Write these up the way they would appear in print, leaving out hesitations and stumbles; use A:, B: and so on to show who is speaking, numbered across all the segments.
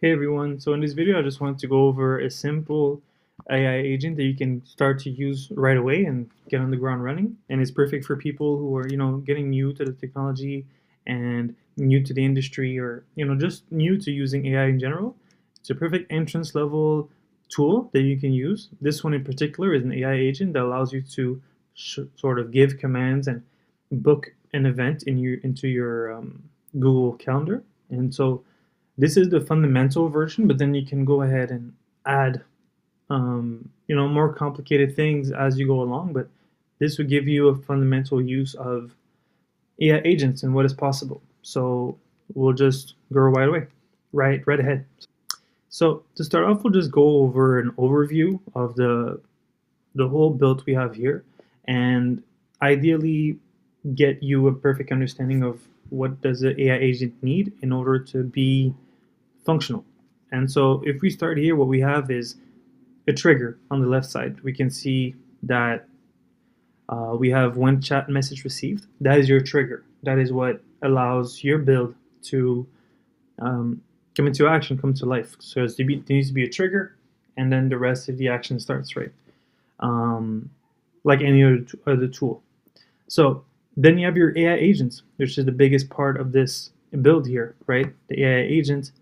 A: Hey everyone, so in this video I just wanted to go over a simple AI agent that you can start to use right away and get on the ground running. And it's perfect for people who are, getting new to the technology and new to the industry or, just new to using AI in general. It's a perfect entrance level tool that you can use. This one in particular is an AI agent that allows you to sort of give commands and book an event into your Google Calendar. And so this is the fundamental version, but then you can go ahead and add, more complicated things as you go along. But this would give you a fundamental use of AI agents and what is possible. So we'll just go right away, right ahead. So to start off, we'll just go over an overview of the whole build we have here, and ideally get you a perfect understanding of what does the AI agent need in order to be functional. And so if we start here, what we have is a trigger on the left side. We can see that we have one chat message received. That is your trigger. That is what allows your build to come into action, come to life. So there needs to be a trigger, and then the rest of the action starts, right? Like any other tool. So then you have your AI agents, which is the biggest part of this build here, right? The AI agent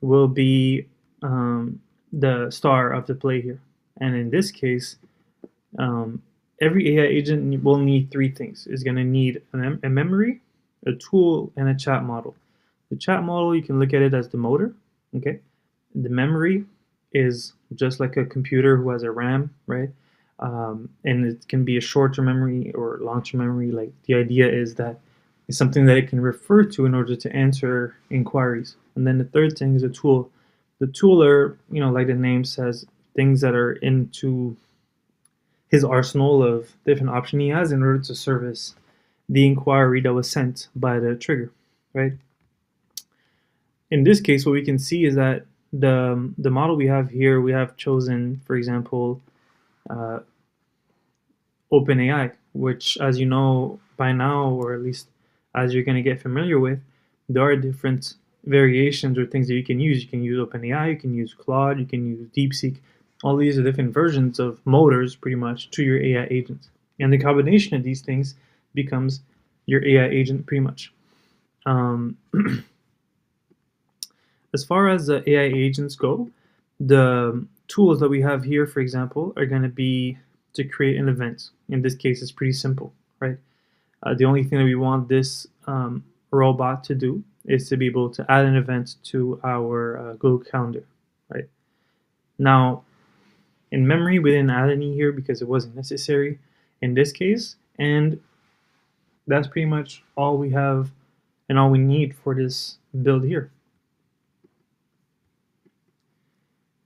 A: will be the star of the play here. And in this case, um, every AI agent will need three things. It's going to need a memory, a tool, and a chat model. The chat model, you can look at it as the motor. Okay. The memory is just like a computer who has a RAM, right? And it can be a short-term memory or long-term memory. Like the idea is that it's something that it can refer to in order to answer inquiries. And then the third thing is a tool. The tool are, like the name says, things that are into his arsenal of different options he has in order to service the inquiry that was sent by the trigger, right? In this case, what we can see is that the model we have here, we have chosen, for example, uh, OpenAI, which, as you know by now, or at least as you're going to get familiar with, there are different variations or things that you can use. You can use OpenAI, you can use Claude, you can use DeepSeek. All these are different versions of motors, pretty much, to your AI agent. And the combination of these things becomes your AI agent, pretty much. Um, as far as the AI agents go, the tools that we have here, for example, are going to be to create an event. In this case, it's pretty simple, right? The only thing that we want this robot to do is to be able to add an event to our Google Calendar, right? Now, in memory, we didn't add any here because it wasn't necessary in this case, and that's pretty much all we have and all we need for this build here.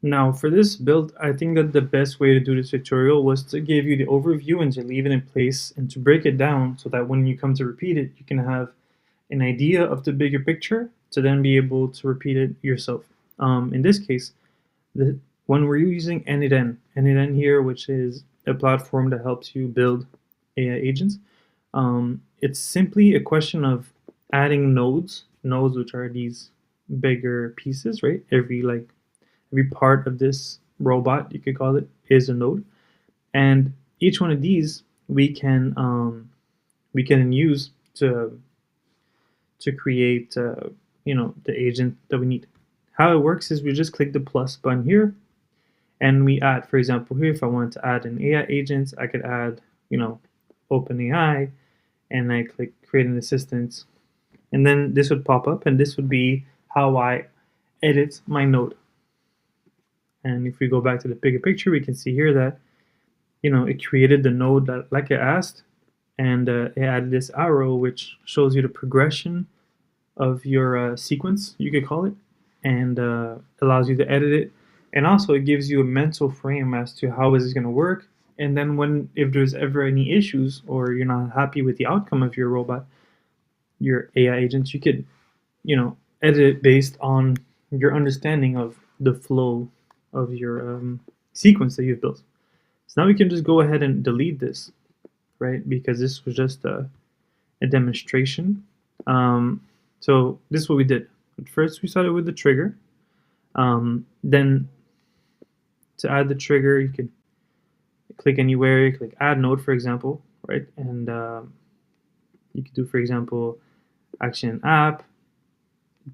A: Now, for this build, I think that the best way to do this tutorial was to give you the overview and to leave it in place and to break it down so that when you come to repeat it, you can have an idea of the bigger picture to then be able to repeat it yourself. In this case, when we're using Anyden here, which is a platform that helps you build AI agents, it's simply a question of adding nodes which are these bigger pieces, right? Every part of this robot, you could call it, is a node, and each one of these we can use to create the agent that we need. How it works is we just click the plus button here, and we add. For example, here, if I wanted to add an AI agent, I could add OpenAI, and I click create an assistant, and then this would pop up, and this would be how I edit my node. And if we go back to the bigger picture, we can see here that it created the node that like it asked, and it added this arrow which shows you the progression of your sequence, you could call it, and allows you to edit it. And also it gives you a mental frame as to how is this going to work. And then if there's ever any issues or you're not happy with the outcome of your robot, your AI agents, you could, edit it based on your understanding of the flow of your sequence that you've built. So now we can just go ahead and delete this, right? Because this was just a demonstration. So this is what we did. At first, we started with the trigger. Then to add the trigger, you could click anywhere. You click add node, for example, right? And you could do, for example, action app.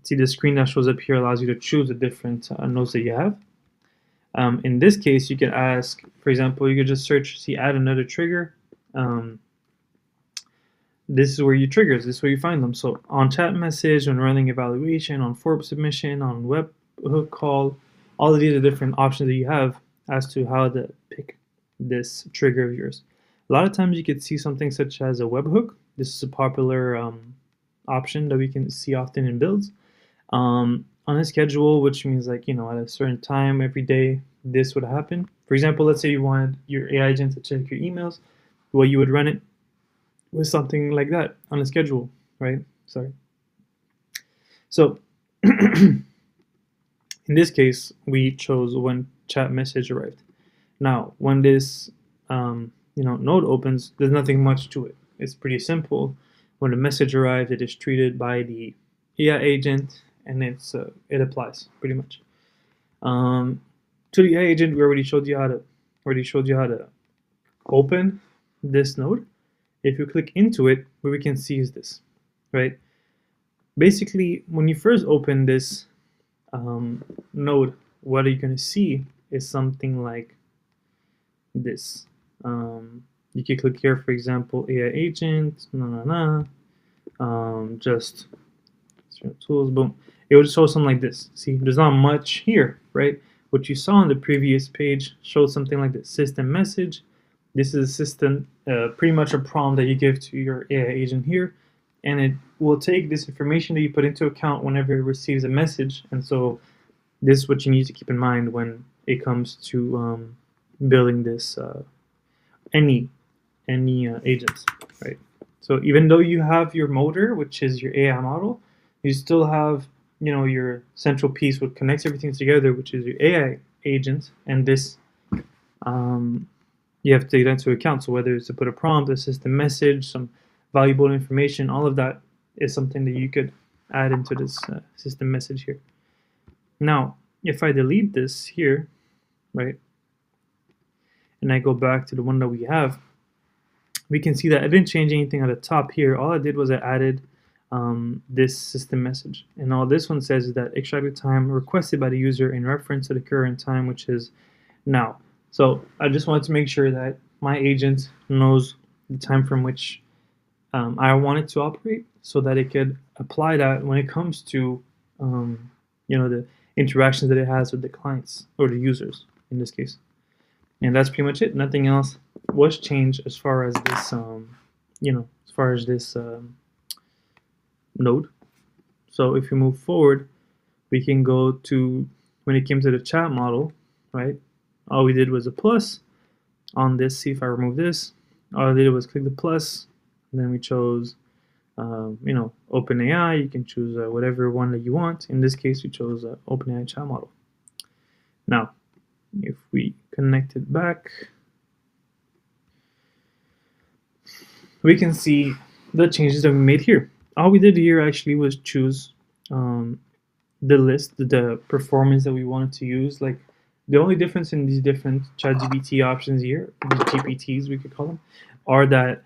A: See the screen that shows up here allows you to choose the different nodes that you have. In this case, you can ask, for example, you could just search, see add another trigger. This is where you triggers, this is where you find them. So on chat message, on running evaluation, on form submission, on webhook call, all of these are different options that you have as to how to pick this trigger of yours. A lot of times you could see something such as a webhook. This is a popular option that we can see often in builds. On a schedule, which means like, at a certain time every day, this would happen. For example, let's say you wanted your AI agent to check your emails. Well, you would run it with something like that on a schedule, right? Sorry. So in this case, we chose when chat message arrived. Now, when this node opens, there's nothing much to it. It's pretty simple. When the message arrives, it is treated by the AI agent, and it applies pretty much. To the AI agent, we already showed you how to open this node. If you click into it, what we can see is this, right? Basically, when you first open this node, what you're going to see is something like this. You can click here, for example, AI agent, just tools, boom. It would show something like this. See, there's not much here, right? What you saw on the previous page showed something like this: system message. This is a system, pretty much a prompt that you give to your AI agent here, and it will take this information that you put into account whenever it receives a message. And so this is what you need to keep in mind when it comes to building this any agents, right? So even though you have your motor, which is your AI model, you still have your central piece, what connects everything together, which is your AI agent, and this you have to take that into account. So whether it's to put a prompt, a system message, some valuable information, all of that is something that you could add into this system message here. Now, if I delete this here, right, and I go back to the one that we have, we can see that I didn't change anything at the top here. All I did was I added this system message. And all this one says is that extracted time requested by the user in reference to the current time, which is now. So I just wanted to make sure that my agent knows the time from which I want it to operate, so that it could apply that when it comes to the interactions that it has with the clients or the users in this case. And that's pretty much it. Nothing else was changed as far as this node. So if you move forward, we can go to when it came to the chat model, right? All we did was a plus on this. See, if I remove this, all I did was click the plus, and then we chose OpenAI. You can choose whatever one that you want. In this case, we chose OpenAI chat model. Now, if we connect it back, we can see the changes that we made here. All we did here actually was choose the list, the performance that we wanted to use. Like, the only difference in these different ChatGPT options here, these GPTs we could call them, are that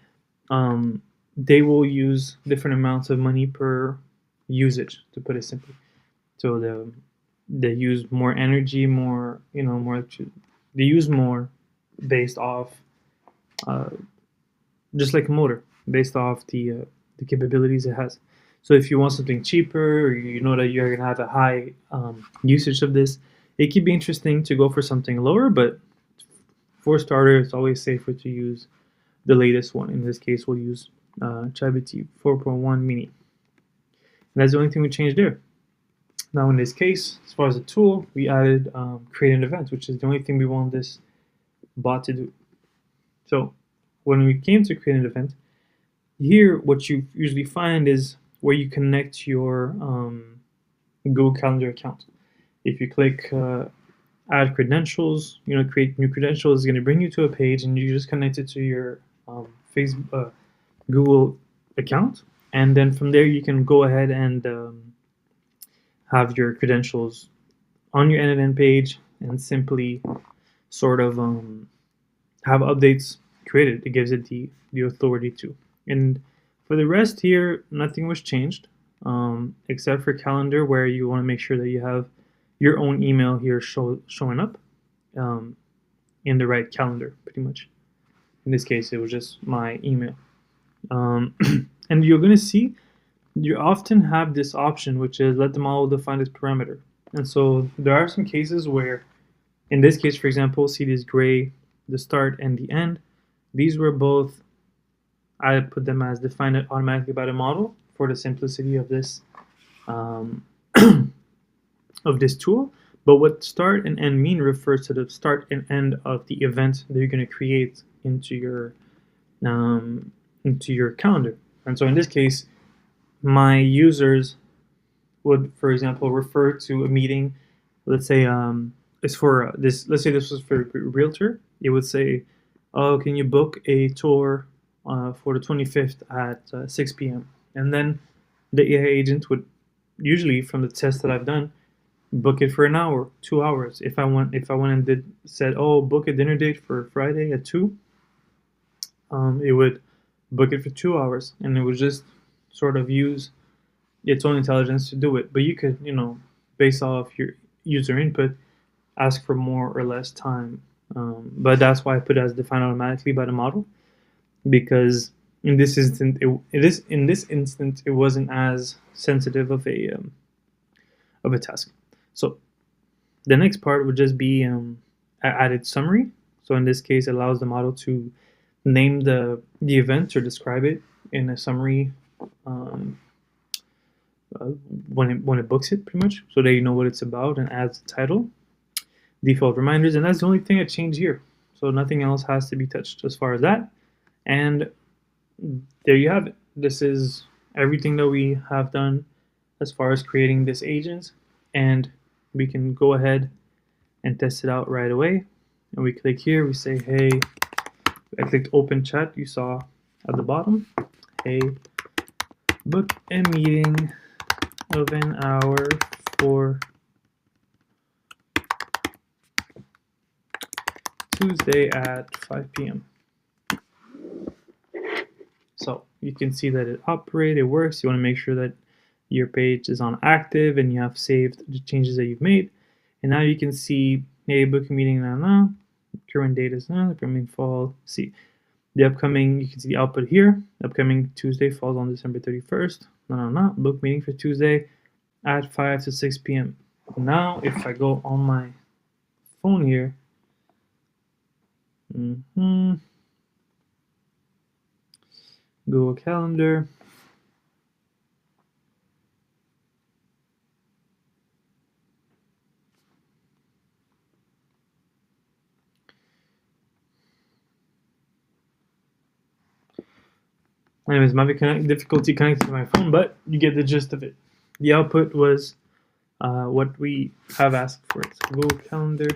A: they will use different amounts of money per usage, to put it simply. So they use more energy, more they use more based off just like a motor, based off the capabilities it has. So if you want something cheaper, or you know that you're gonna have a high usage of this, it could be interesting to go for something lower. But for starter, it's always safer to use the latest one. In this case, we'll use ChatGPT 4.1 Mini. And that's the only thing we changed there. Now in this case, as far as the tool, we added create an event, which is the only thing we want this bot to do. So when we came to create an event, here what you usually find is where you connect your Google Calendar account. If you click add credentials, create new credentials, is going to bring you to a page, and you just connect it to your Facebook, Google account, and then from there you can go ahead and have your credentials on your end-to-end page and simply sort of have updates created. It gives it the authority to. And for the rest here, nothing was changed except for calendar, where you want to make sure that you have your own email here showing up in the right calendar, pretty much. In this case, it was just my email. And you're going to see you often have this option, which is let the model define its parameter. And so there are some cases where, in this case, for example, see this gray, the start and the end. These were both, I put them as defined automatically by the model for the simplicity of this of this tool. But what start and end mean refers to the start and end of the event that you're going to create into your calendar. And so in this case, my users would, for example, refer to a meeting. Let's say it's for this. Let's say this was for a realtor. It would say, "Oh, can you book a tour for the 25th at 6 p.m." And then the AI agent would, usually from the test that I've done, book it for an hour, 2 hours. If I went and said, "Oh, book a dinner date for Friday at 2," it would book it for 2 hours, and it would just sort of use its own intelligence to do it. But you could, based off your user input, ask for more or less time. But that's why I put it as defined automatically by the model, because in this instant, it wasn't as sensitive of a task. So the next part would just be added summary. So in this case, it allows the model to name the event or describe it in a summary when it books it, pretty much, so that you know what it's about, and adds the title, default reminders, and that's the only thing I changed here. So nothing else has to be touched as far as that. And there you have it. This is everything that we have done as far as creating this agent, and we can go ahead and test it out right away. And we click here, we say, hey, I clicked open chat, you saw at the bottom, hey, book a meeting of an hour for Tuesday at 5 p.m. So you can see that it operates, it works. You want to make sure that your page is on active and you have saved the changes that you've made. And now you can see, hey, book a meeting now. Current date is now, upcoming fall. See, the upcoming, you can see the output here. Upcoming Tuesday falls on December 31st. Book meeting for Tuesday at 5 to 6 p.m. Now, if I go on my phone here, Google Calendar, anyways, might be difficulty connecting to my phone, but you get the gist of it. The output was what we have asked for. So Google Calendar.